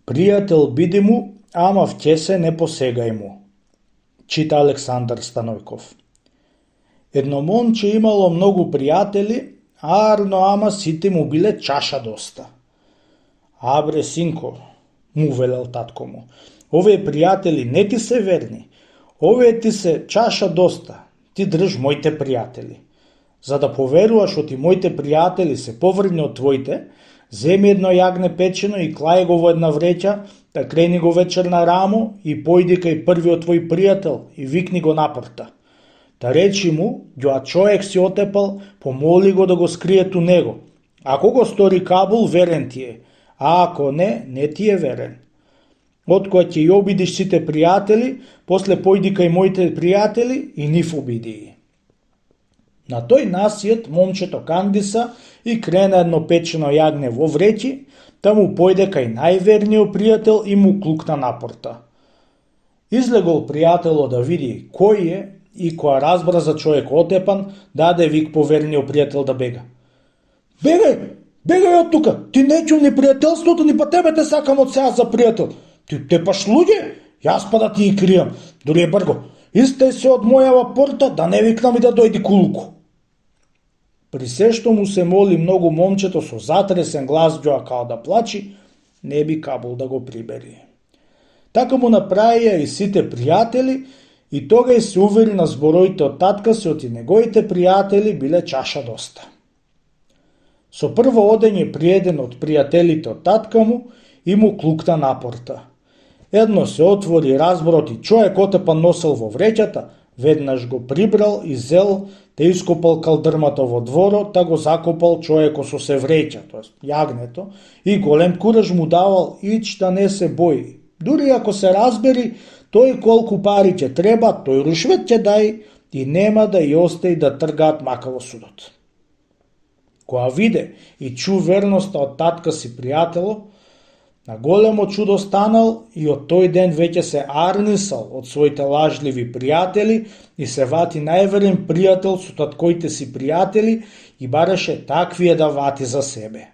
Пријател биди му, ама вќе се не посегај му. Чита Александар Станојков. Едно момче имало многу пријатели, арно ама сите му биле чаша доста. Абре, синко, му велел татко му, овие пријатели не ти се верни, овие ти се чаша доста, ти држ моите пријатели. За да поверуваш оти моите пријатели се поврни од твоите, земи едно јагне печено и клај го во една вреќа, да крени го вечер на рамо и појди кај првиот твој пријател и викни го напорта. Та речи му, ѓоа човек си отепал, помоли го да го скрие ту него. Ако го стори кабул, верен ти е, а ако не, не ти е верен. Откоја ќе ја обидиш сите пријатели, после појди кај моите пријатели и нив обиди. На тој насиет момчето кандиса и крена едно печено јагне во вреќи, та му појде кај најверниот пријател и му клукна напорта. Излегол пријателот да види кој е и која разбра за човек отепан, даде вик по верниот пријател да бега. Бегај, бегај од тука, ти не чум ни пријателството, ни па тебе те сакам од сега за пријател. Ти тепаш луѓе, јас па да ти ги кријам, дури е брго. Истај се од мојава порта, да не викнам и да дојди кулуку. При се што му се моли многу момчето со затресен глас ѓоа као да плачи, не би кабул да го прибери. Така му направија и сите пријатели и тогај се увери на збороите од татка си оти неговите пријатели биле чаша доста. Со прво одење приеден од пријателите од татка му и му клукна напорта. Едно се отвори разборот и човек отепан носел во вреќата, веднаш го прибрал и зел, те ископал калдрмата во дворот, та го закопал човеко со се вреќа, тоест јагнето, и голем кураж му давал ич да не се бои. Дури ако се разбери, тој колку пари ќе треба, тој рушвет ќе дај и нема да ја остаи да тргаат мака во судот. Која виде и чу верноста од татка си пријатело, на големо чудо станал и од тој ден веќе се арнисал од своите лажливи пријатели и се вати најверен пријател со таткоите си пријатели и бараше таквие да вати за себе.